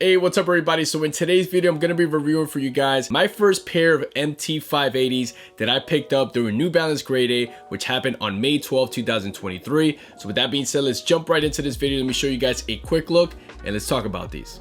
Hey, what's up everybody? So in today's video, I'm going to be reviewing for you guys my first pair of MT 580s that I picked up during New Balance Grade A, which happened on May 12, 2023. So with that being said, let's jump right into this video. Let me show you guys a quick look and let's talk about these.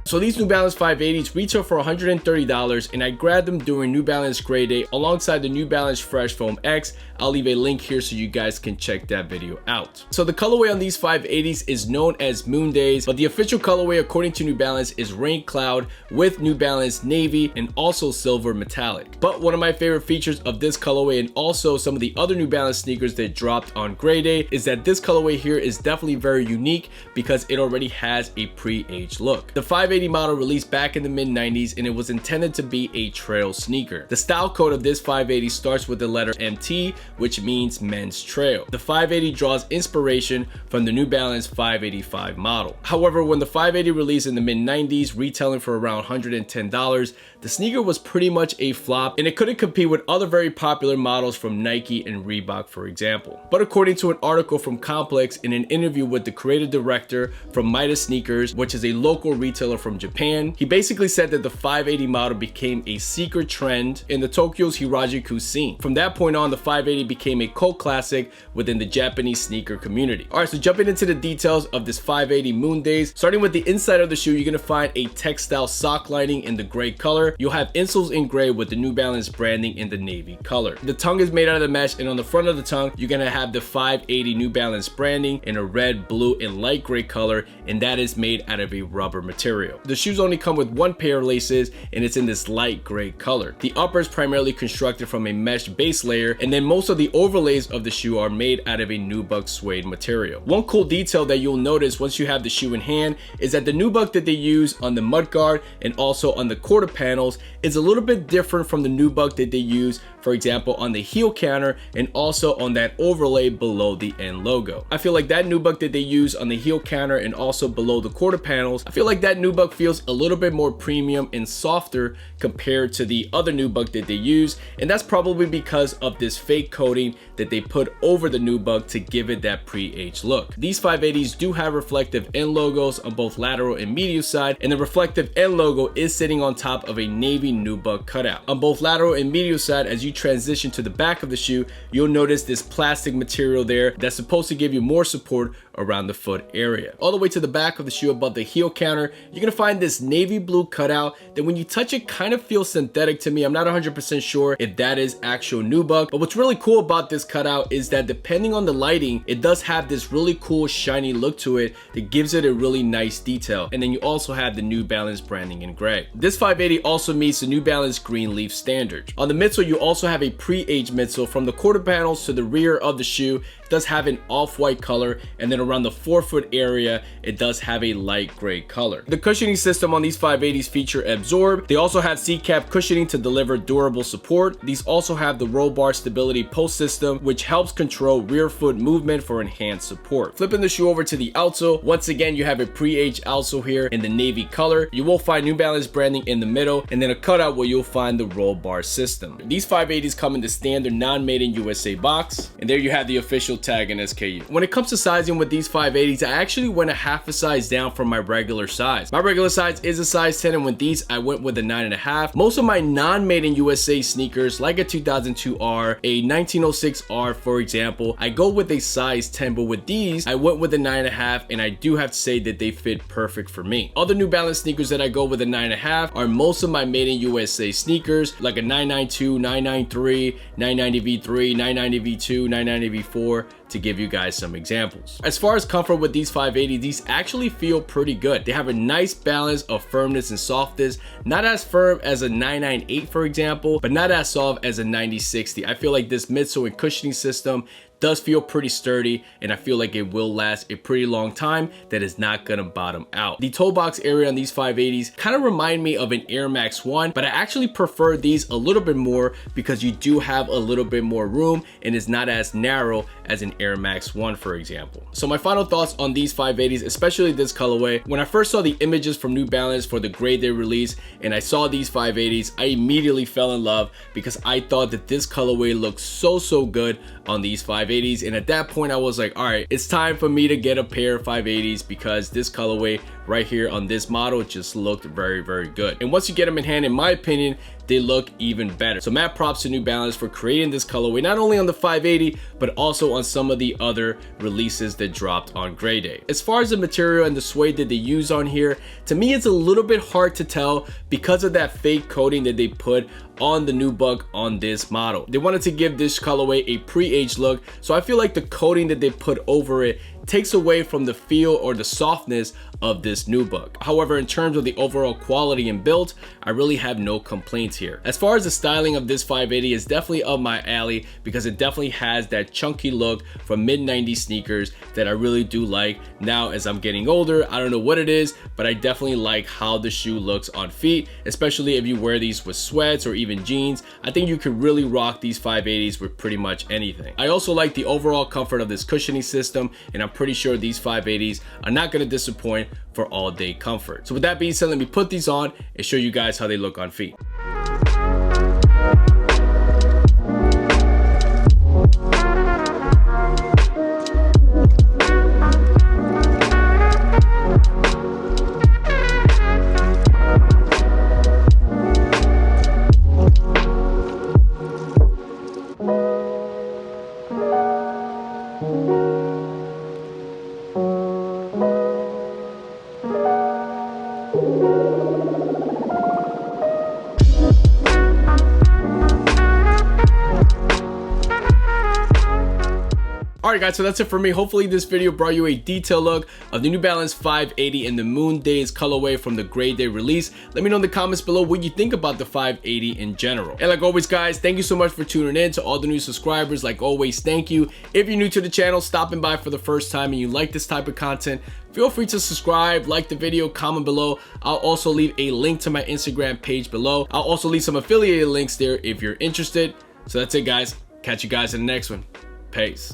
So these New Balance 580s retail for $130 and I grabbed them during New Balance Grade A alongside the New Balance Fresh Foam X. I'll leave a link here so you guys can check that video out. So the colorway on these 580s is known as Moon Daze, but the official colorway according to New Balance is Rain Cloud with New Balance Navy and also Silver Metallic. But one of my favorite features of this colorway and also some of the other New Balance sneakers that dropped on Grade A is that this colorway here is definitely very unique because it already has a pre-aged look. The 580 model released back in the mid-90s and it was intended to be a trail sneaker. The style code of this 580 starts with the letter MT, which means men's trail. The 580 draws inspiration from the New Balance 585 model. However, when the 580 released in the mid-90s, retailing for around $110, the sneaker was pretty much a flop and it couldn't compete with other very popular models from Nike and Reebok, for example. But according to an article from Complex in an interview with the creative director from Midas Sneakers, which is a local retailer from Japan, he basically said that the 580 model became a secret trend in the Tokyo's Harajuku scene. From that point on, the 580 became a cult classic within the Japanese sneaker community. Alright, so jumping into the details of this 580 Moon Daze, starting with the inside of the shoe, you're gonna find a textile sock lining in the gray color. You'll have insoles in gray with the New Balance branding in the navy color. The tongue is made out of the mesh, and on the front of the tongue, you're gonna have the 580 New Balance branding in a red, blue, and light gray color, and that is made out of a rubber material. The shoes only come with one pair of laces, and it's in this light gray color. The upper is primarily constructed from a mesh base layer, and then most of the overlays of the shoe are made out of a nubuck suede material. One cool detail that you'll notice once you have the shoe in hand is that the nubuck that they use on the mudguard and also on the quarter panels is a little bit different from the nubuck that they use, for example, on the heel counter and also on that overlay below the end logo. I feel like that nubuck that they use on the heel counter and also below the quarter panels, I feel like that nubuck feels a little bit more premium and softer compared to the other nubuck that they use, and that's probably because of this fake coating that they put over the nubuck to give it that pre-aged look. These 580s do have reflective end logos on both lateral and medial side, and the reflective end logo is sitting on top of a navy nubuck cutout. On both lateral and medial side, as you transition to the back of the shoe, you'll notice this plastic material there that's supposed to give you more support around the foot area. All the way to the back of the shoe above the heel counter, you're gonna find this navy blue cutout that when you touch it kind of feels synthetic to me. I'm not 100% sure if that is actual nubuck, but what's really cool about this cutout is that depending on the lighting, it does have this really cool shiny look to it that gives it a really nice detail. And then you also have the New Balance branding in gray. This 580 also meets the New Balance green leaf standard. On the midsole, you also have a pre-aged midsole. From the quarter panels to the rear of the shoe, it does have an off-white color, and then around the forefoot area, it does have a light gray color. The cushioning system on these 580s feature Absorb. They also have C-cap cushioning to deliver durable support. These also have the roll bar stability post system, which helps control rear foot movement for enhanced support. Flipping the shoe over to the outsole, once again, you have a pre-aged outsole here in the navy color. You will find New Balance branding in the middle, and then a cutout where you'll find the roll bar system. These 580s come in the standard non-made in USA box, and there you have the official tag and SKU. When it comes to sizing with these 580s, I actually went a half a size down from my regular size. My regular size is a size 10, and with these, I went with a 9.5. Most of my non-made in USA sneakers, like a 2002R, a 1906R, for example, I go with a size 10, but with these, I went with a 9.5, and I do have to say that they fit perfect for me. Other New Balance sneakers that I go with a 9.5 are most of my made in USA sneakers, like a 992, 993, 990 V3, 990 V2, 990 V4, to give you guys some examples. As far as comfort with these 580, these actually feel pretty good. They have a nice balance of firmness and softness, not as firm as a 998, for example, but not as soft as a 9060. I feel like this midsole and cushioning system does feel pretty sturdy, and I feel like it will last a pretty long time, that is not gonna bottom out. The toe box area on these 580s kind of remind me of an Air Max 1, but I actually prefer these a little bit more because you do have a little bit more room and it's not as narrow as an Air Max 1, for example. So my final thoughts on these 580s, especially this colorway. When I first saw the images from New Balance for the Gray Day release and I saw these 580s, I immediately fell in love because I thought that this colorway looked so good on these 580s, and at that point I was like, all right, it's time for me to get a pair of 580s because this colorway right here on this model just looked very good. And once you get them in hand, in my opinion, they look even better. So mad props to New Balance for creating this colorway, not only on the 580 but also on some of the other releases that dropped on Gray Day. As far as the material and the suede that they use on here, to me it's a little bit hard to tell because of that fake coating that they put on the nubuck on this model. They wanted to give this colorway a pre-aged look, so I feel like the coating that they put over it takes away from the feel or the softness of this nubuck. However, in terms of the overall quality and build, I really have no complaints here. As far as the styling of this 580 is definitely up my alley because it definitely has that chunky look from mid-90s sneakers that I really do like. Now, as I'm getting older, I don't know what it is, but I definitely like how the shoe looks on feet, especially if you wear these with sweats or even jeans. I think you could really rock these 580s with pretty much anything. I also like the overall comfort of this cushioning system, and I'm pretty sure these 580s are not going to disappoint for all day comfort. So with that being said, let me put these on and show you guys how they look on feet. Alright guys, so that's it for me. Hopefully this video brought you a detailed look of the New Balance 580 in the Moon Daze colorway from the Gray Day release. Let me know in the comments below what you think about the 580 in general. And like always guys, thank you so much for tuning in. To all the new subscribers, like always, thank you. If you're new to the channel, stopping by for the first time and you like this type of content, feel free to subscribe, like the video, comment below. I'll also leave a link to my Instagram page below. I'll also leave some affiliated links there if you're interested. So that's it guys. Catch you guys in the next one. Peace.